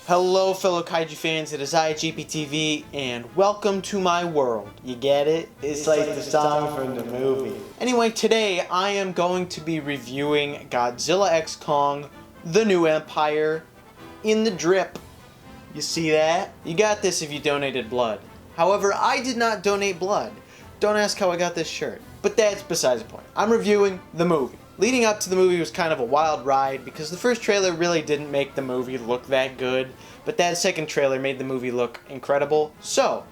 Hello fellow kaiju fans, it is I, GPTV, and welcome to my world. You get it? It's like the song from the movie. Anyway, today I am going to be reviewing Godzilla X Kong, The New Empire, in the drip. You see that? You got this if you donated blood. However, I did not donate blood. Don't ask how I got this shirt. But that's besides the point. I'm reviewing the movie. Leading up to the movie was kind of a wild ride because the first trailer really didn't make the movie look that good, but that second trailer made the movie look incredible. So,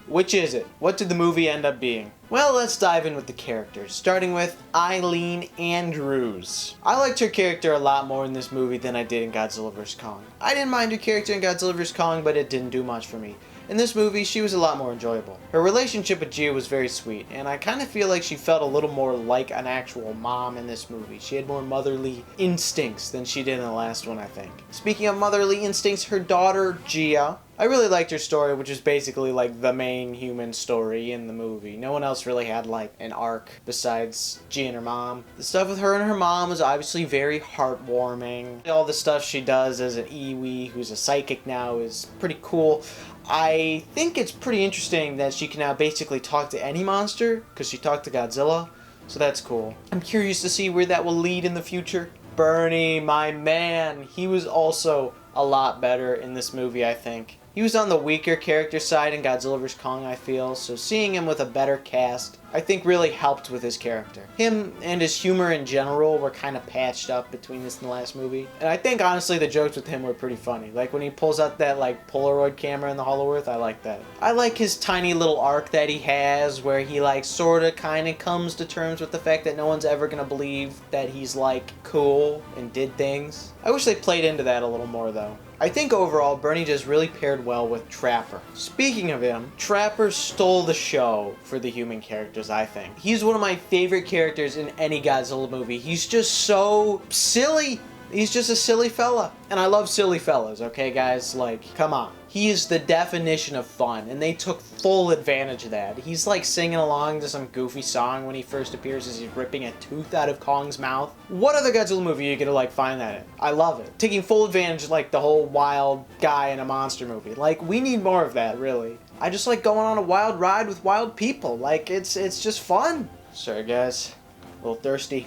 which is it? What did the movie end up being? Well, let's dive in with the characters, starting with Eileen Andrews. I liked her character a lot more in this movie than I did in Godzilla vs. Kong. I didn't mind her character in Godzilla vs. Kong, but it didn't do much for me. In this movie, she was a lot more enjoyable. Her relationship with Gia was very sweet, and I kind of feel like she felt a little more like an actual mom in this movie. She had more motherly instincts than she did in the last one, I think. Speaking of motherly instincts, her daughter, Gia, I really liked her story, which is basically like the main human story in the movie. No one else really had like an arc besides Gia and her mom. The stuff with her and her mom was obviously very heartwarming. All the stuff she does as an Iwi who's a psychic now is pretty cool. I think it's pretty interesting that she can now basically talk to any monster, because she talked to Godzilla, so that's cool. I'm curious to see where that will lead in the future. Bernie, my man, he was also a lot better in this movie, I think. He was on the weaker character side in Godzilla vs. Kong, I feel, so seeing him with a better cast, I think really helped with his character. Him and his humor in general were kind of patched up between this and the last movie. And I think, honestly, the jokes with him were pretty funny. Like, when he pulls out that, like, Polaroid camera in the Hollow Earth, I like that. I like his tiny little arc that he has, where he, like, sorta, kinda comes to terms with the fact that no one's ever gonna believe that he's, like, cool and did things. I wish they played into that a little more, though. I think overall, Bernie just really paired well with Trapper. Speaking of him, Trapper stole the show for the human characters, I think. He's one of my favorite characters in any Godzilla movie. He's just so silly. He's just a silly fella. And I love silly fellas, okay guys? Like, come on. He is the definition of fun, and they took full advantage of that. He's like singing along to some goofy song when he first appears as he's ripping a tooth out of Kong's mouth. What other Godzilla movie are you gonna like find that in? I love it. Taking full advantage of like the whole wild guy in a monster movie. Like, we need more of that, really. I just like going on a wild ride with wild people. Like, it's just fun. Sorry guys, a little thirsty.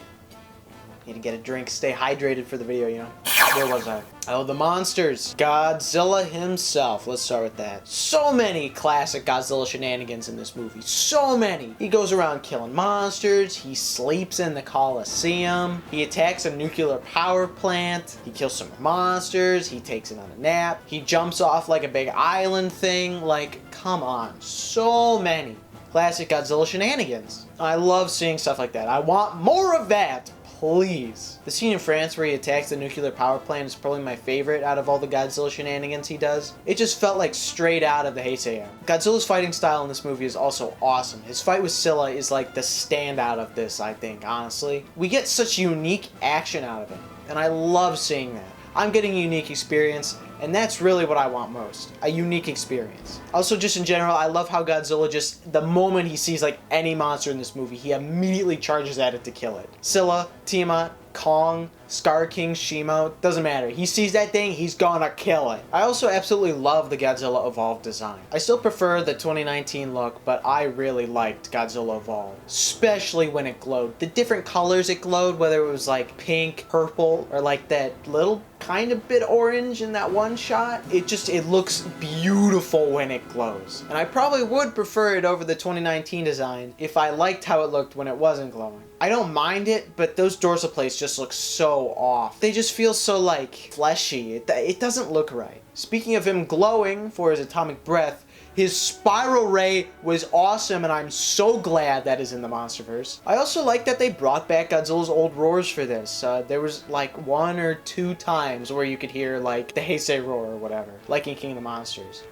Need to get a drink, stay hydrated for the video, you know. Where was I? Oh, the monsters. Godzilla himself. Let's start with that. So many classic Godzilla shenanigans in this movie. So many. He goes around killing monsters. He sleeps in the Coliseum. He attacks a nuclear power plant. He kills some monsters. He takes it on a nap. He jumps off like a big island thing. Like, come on. So many classic Godzilla shenanigans. I love seeing stuff like that. I want more of that. Please. The scene in France where he attacks the nuclear power plant is probably my favorite out of all the Godzilla shenanigans he does. It just felt like straight out of the Heisei era. Godzilla's fighting style in this movie is also awesome. His fight with Scylla is like the standout of this, I think, honestly. We get such unique action out of it, and I love seeing that. I'm getting a unique experience, and that's really what I want most. A unique experience. Also, just in general, I love how Godzilla just, the moment he sees like any monster in this movie, he immediately charges at it to kill it. Scylla, Tiamat, Kong, Scar King, Shimo, doesn't matter. He sees that thing, he's gonna kill it. I also absolutely love the Godzilla Evolved design. I still prefer the 2019 look, but I really liked Godzilla Evolved. Especially when it glowed. The different colors it glowed, whether it was like pink, purple, or like that little kind of bit orange in that one shot. It looks beautiful when it glows. And I probably would prefer it over the 2019 design if I liked how it looked when it wasn't glowing. I don't mind it, but those dorsal plates just look so off. They just feel so like fleshy. It doesn't look right. Speaking of him glowing for his atomic breath, his spiral ray was awesome, and I'm so glad that is in the Monsterverse. I also like that they brought back Godzilla's old roars for this. There was like 1 or 2 times where you could hear like the Heisei roar or whatever, like in King of the Monsters.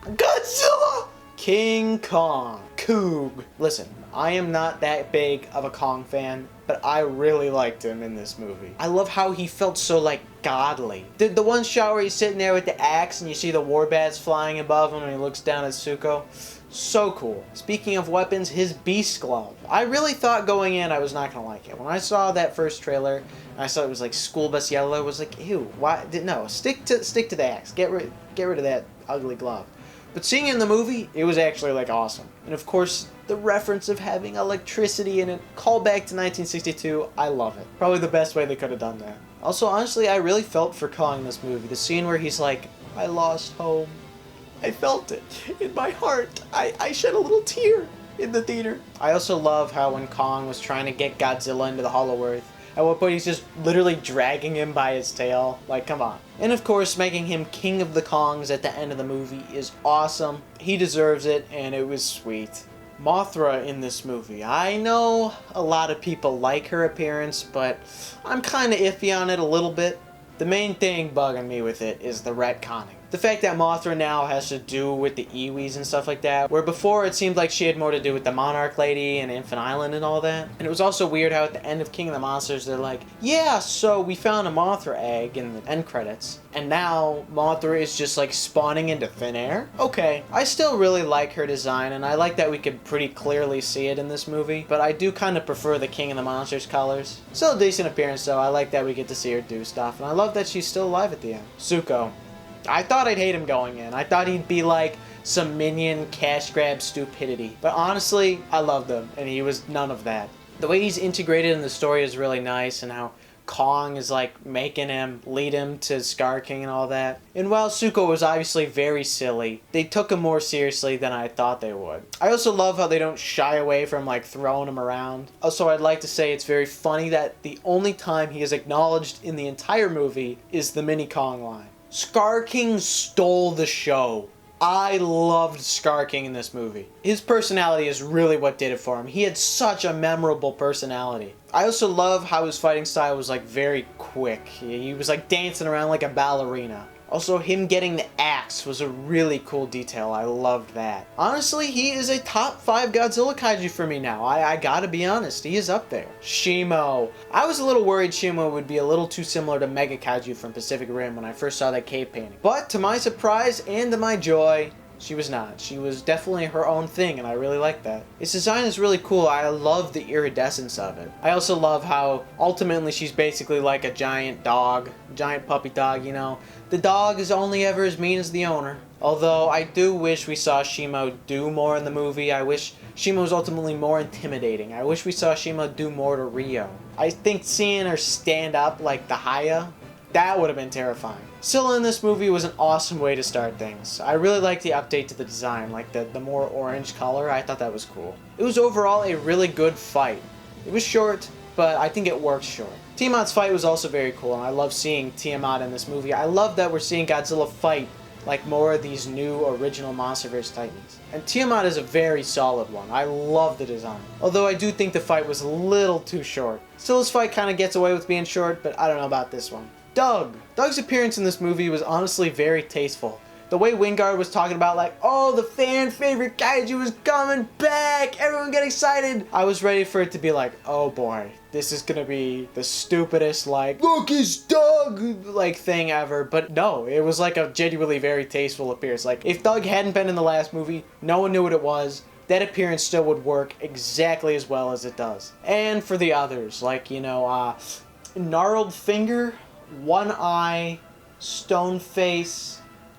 Godzilla! King Kong. Coog. Listen, I am not that big of a Kong fan, but I really liked him in this movie. I love how he felt so, like, godly. The one shot where he's sitting there with the axe and you see the war bats flying above him and he looks down at Zuko. So cool. Speaking of weapons, his beast glove. I really thought going in I was not gonna like it. When I saw that first trailer, and I saw it was like school bus yellow, I was like, ew, why? No, stick to the axe. Get rid of that ugly glove. But seeing it in the movie, it was actually like awesome. And of course, the reference of having electricity in it, call back to 1962, I love it. Probably the best way they could have done that. Also, honestly, I really felt for Kong in this movie. The scene where he's like, I lost home. I felt it in my heart. I shed a little tear in the theater. I also love how when Kong was trying to get Godzilla into the Hollow Earth, at one point he's just literally dragging him by his tail. Like, come on. And of course, making him King of the Kongs at the end of the movie is awesome. He deserves it, and it was sweet. Mothra in this movie. I know a lot of people like her appearance, but I'm kind of iffy on it a little bit. The main thing bugging me with it is the retconning. The fact that Mothra now has to do with the Iwis and stuff like that, where before it seemed like she had more to do with the Monarch Lady and Infant Island and all that. And it was also weird how at the end of King of the Monsters they're like, yeah, so we found a Mothra egg in the end credits, and now Mothra is just like spawning into thin air? Okay, I still really like her design, and I like that we could pretty clearly see it in this movie, but I do kind of prefer the King of the Monsters colors. Still a decent appearance though. I like that we get to see her do stuff, and I love that she's still alive at the end. Zuko. I thought I'd hate him going in. I thought he'd be like some minion cash grab stupidity. But honestly, I loved him, and he was none of that. The way he's integrated in the story is really nice, and how Kong is like making him lead him to Scar King and all that. And while Zuko was obviously very silly, they took him more seriously than I thought they would. I also love how they don't shy away from like throwing him around. Also, I'd like to say it's very funny that the only time he is acknowledged in the entire movie is the mini Kong line. Scar King stole the show. I loved Scar King in this movie. His personality is really what did it for him. He had such a memorable personality. I also love how his fighting style was like very quick. He was like dancing around like a ballerina. Also, him getting the axe was a really cool detail. I loved that. Honestly, he is a top 5 Godzilla kaiju for me now. I gotta be honest, he is up there. Shimo. I was a little worried Shimo would be a little too similar to Mega Kaiju from Pacific Rim when I first saw that cave painting. But to my surprise and to my joy, she was not. She was definitely her own thing, and I really like that. Its design is really cool. I love the iridescence of it. I also love how ultimately she's basically like a giant dog, giant puppy dog, you know. The dog is only ever as mean as the owner. Although I do wish we saw Shimo do more in the movie. I wish Shimo was ultimately more intimidating. I wish we saw Shimo do more to Rio. I think seeing her stand up like the Haya, that would have been terrifying. Scylla in this movie was an awesome way to start things. I really liked the update to the design, like the more orange color. I thought that was cool. It was overall a really good fight. It was short, but I think it worked short. Tiamat's fight was also very cool, and I love seeing Tiamat in this movie. I love that we're seeing Godzilla fight like more of these new original MonsterVerse Titans. And Tiamat is a very solid one. I love the design. Although I do think the fight was a little too short. Scylla's fight kind of gets away with being short, but I don't know about this one. Doug. Doug's appearance in this movie was honestly very tasteful. The way Wingard was talking about like, oh, the fan favorite kaiju is coming back, everyone get excited. I was ready for it to be like, oh boy, this is gonna be the stupidest like, look, it's Doug, like thing ever. But no, it was like a genuinely very tasteful appearance. Like if Doug hadn't been in the last movie, no one knew what it was. That appearance still would work exactly as well as it does. And for the others, like, you know, Gnarled Finger, One Eye, Stone Face,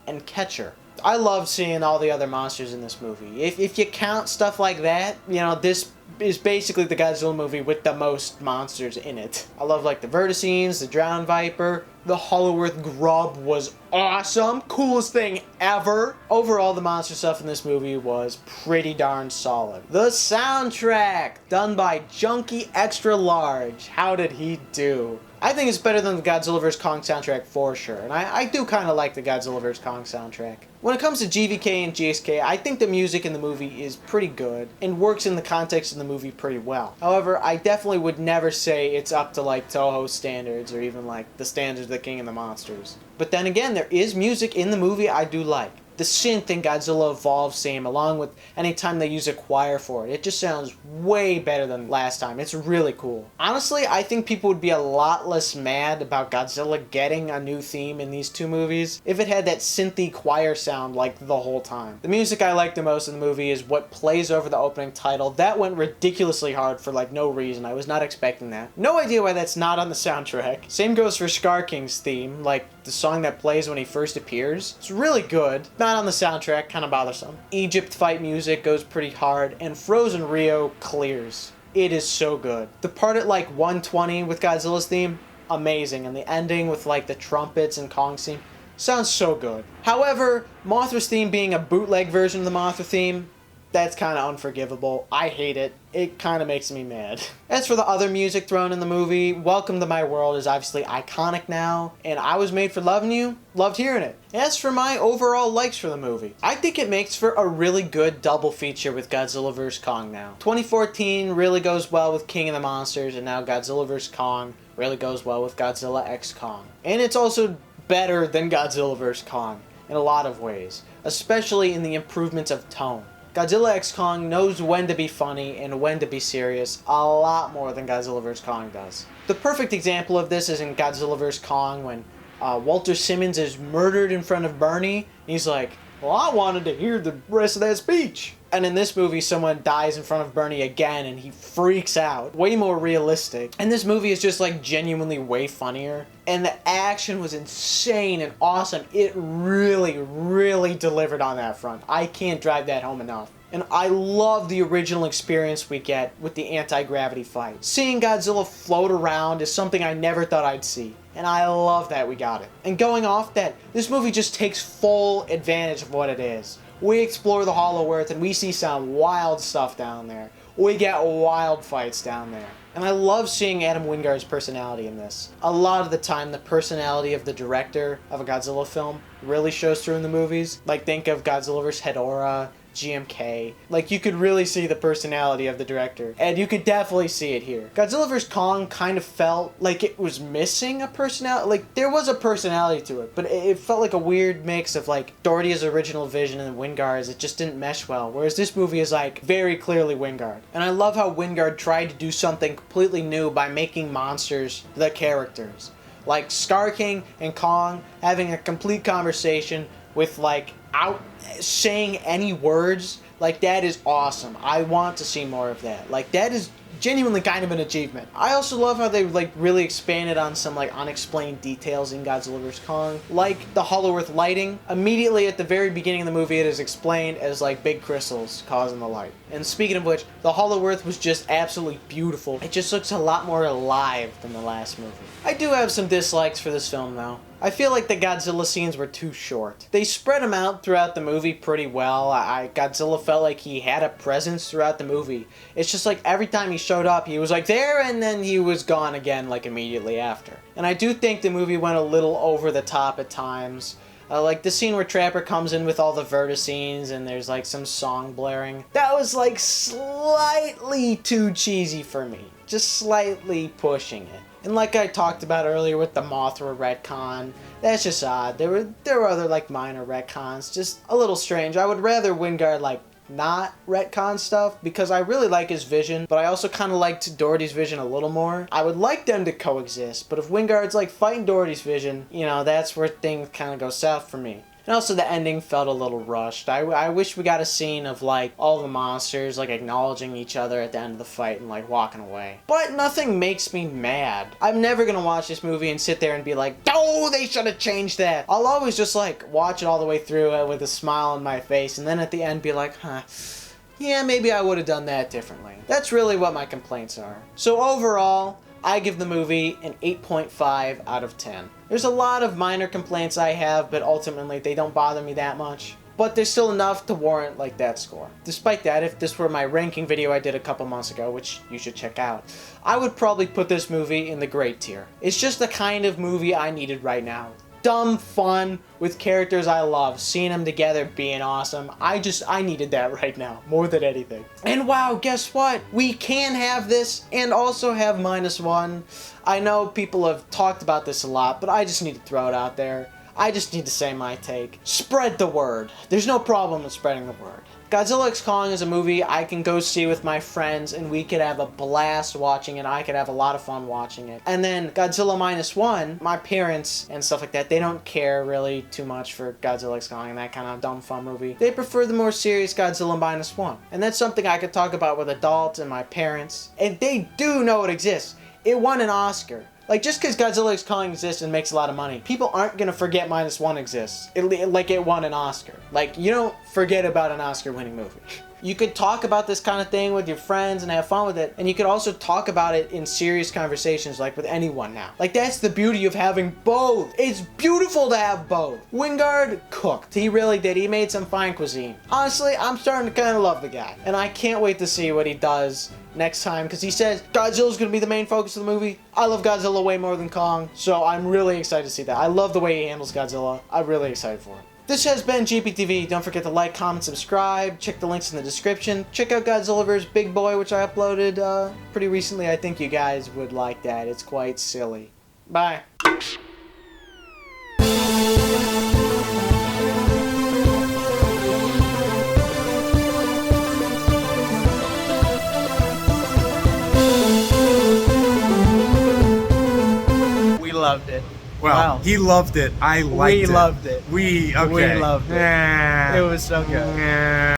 and Catcher. I love seeing all the other monsters in this movie. If you count stuff like that, you know, this is basically the Godzilla movie with the most monsters in it. I love like the Verticines, the Drowned Viper, the Hollow Earth Grub was awesome, coolest thing ever. Overall, the monster stuff in this movie was pretty darn solid. The soundtrack, done by Junkie Extra Large. How did he do? I think it's better than the Godzilla vs. Kong soundtrack for sure, and I do kind of like the Godzilla vs. Kong soundtrack. When it comes to GVK and GSK, I think the music in the movie is pretty good and works in the context of the movie pretty well. However, I definitely would never say it's up to like Toho standards or even like the standards of the King of the Monsters. But then again, there is music in the movie I do like. the synth in Godzilla Evolved theme, along with anytime they use a choir for it. It just sounds way better than last time. It's really cool. Honestly, I think people would be a lot less mad about Godzilla getting a new theme in these two movies if it had that synthy choir sound like the whole time. The music I like the most in the movie is what plays over the opening title. That went ridiculously hard for like no reason. I was not expecting that. No idea why that's not on the soundtrack. Same goes for Scar King's theme, like the song that plays when he first appears. It's really good. Not on the soundtrack, kind of bothersome. Egypt fight music goes pretty hard, and Frozen Rio clears. It is so good. The part at like 120 with Godzilla's theme, amazing. And the ending with like the trumpets and Kong's theme, sounds so good. However, Mothra's theme being a bootleg version of the Mothra theme, that's kind of unforgivable. I hate it. It kind of makes me mad. As for the other music thrown in the movie, Welcome to My World is obviously iconic now, and I Was Made for Loving You, loved hearing it. As for my overall likes for the movie, I think it makes for a really good double feature with Godzilla vs. Kong now. 2014 really goes well with King of the Monsters, and now Godzilla vs. Kong really goes well with Godzilla X Kong. And it's also better than Godzilla vs. Kong in a lot of ways, especially in the improvements of tone. Godzilla X Kong knows when to be funny and when to be serious a lot more than Godzilla vs. Kong does. The perfect example of this is in Godzilla vs. Kong when Walter Simmons is murdered in front of Bernie. He's like, well, I wanted to hear the rest of that speech. And in this movie, someone dies in front of Bernie again and he freaks out. Way more realistic. And this movie is just like genuinely way funnier. And the action was insane and awesome. It really, really delivered on that front. I can't drive that home enough. And I love the original experience we get with the anti-gravity fight. Seeing Godzilla float around is something I never thought I'd see. And I love that we got it. And going off that, this movie just takes full advantage of what it is. We explore the Hollow Earth and we see some wild stuff down there. We get wild fights down there. And I love seeing Adam Wingard's personality in this. A lot of the time, the personality of the director of a Godzilla film really shows through in the movies. Like, think of Godzilla vs. Hedorah, GMK. Like, you could really see the personality of the director, and you could definitely see it here. Godzilla vs. Kong kind of felt like it was missing a personality. Like, there was a personality to it, but it felt like a weird mix of like Doherty's original vision and Wingard's. It just didn't mesh well, whereas this movie is like very clearly Wingard. And I love how Wingard tried to do something completely new by making monsters the characters. Like Scar King and Kong having a complete conversation with like out saying any words, like that is awesome. I want to see more of that. Like that is genuinely kind of an achievement. I also love how they like really expanded on some like unexplained details in Godzilla vs. Kong, like the Hollow Earth lighting. Immediately at the very beginning of the movie, it is explained as like big crystals causing the light. And speaking of which, the Hollow Earth was just absolutely beautiful. It just looks a lot more alive than the last movie. I do have some dislikes for this film though. I feel like the Godzilla scenes were too short. They spread them out throughout the movie pretty well. Godzilla felt like he had a presence throughout the movie. It's just like every time he showed up, he was like there and then he was gone again like immediately after. And I do think the movie went a little over the top at times. Like the scene where Trapper comes in with all the vertices and there's like some song blaring. That was like slightly too cheesy for me. Just slightly pushing it. And like I talked about earlier with the Mothra retcon, that's just odd. There were other like minor retcons, just a little strange. I would rather Wingard like not retcon stuff because I really like his vision, but I also kind of liked Doherty's vision a little more. I would like them to coexist, but if Wingard's like fighting Doherty's vision, you know, that's where things kind of go south for me. And also the ending felt a little rushed. I wish we got a scene of like all the monsters like acknowledging each other at the end of the fight and like walking away. But nothing makes me mad. I'm never gonna watch this movie and sit there and be like, oh, they should have changed that. I'll always just like watch it all the way through with a smile on my face and then at the end be like, huh, yeah, maybe I would have done that differently. That's really what my complaints are. So overall, I give the movie an 8.5 out of 10. There's a lot of minor complaints I have, but ultimately they don't bother me that much. But there's still enough to warrant like that score. Despite that, if this were my ranking video I did a couple months ago, which you should check out, I would probably put this movie in the great tier. It's just the kind of movie I needed right now. Dumb fun with characters I love, seeing them together being awesome. I needed that right now more than anything. And wow, guess what? We can have this and also have -1. I know people have talked about this a lot, but I just need to throw it out there. I just need to say my take. Spread the word. There's no problem with spreading the word. Godzilla X Kong is a movie I can go see with my friends and we could have a blast watching it. I could have a lot of fun watching it. And then Godzilla -1, my parents and stuff like that, they don't care really too much for Godzilla X Kong and that kind of dumb fun movie. They prefer the more serious Godzilla -1. And that's something I could talk about with adults and my parents. And they do know it exists. It won an Oscar. Like, just because Godzilla X Kong exists and makes a lot of money, people aren't going to forget -1 exists. Like, it won an Oscar. Like, you don't forget about an Oscar-winning movie. You could talk about this kind of thing with your friends and have fun with it, and you could also talk about it in serious conversations, like with anyone now. Like, that's the beauty of having both. It's beautiful to have both. Wingard cooked. He really did. He made some fine cuisine. Honestly, I'm starting to kind of love the guy, and I can't wait to see what he does next time, because he says Godzilla's going to be the main focus of the movie. I love Godzilla way more than Kong, so I'm really excited to see that. I love the way he handles Godzilla. I'm really excited for it. This has been GPTV. Don't forget to like, comment, subscribe. Check the links in the description. Check out Godzilla vs. Big Boy, which I uploaded pretty recently. I think you guys would like that. It's quite silly. Bye. We loved it. Well, Wow. he loved it. I liked it. We loved it. We, okay. We loved it. It was so good.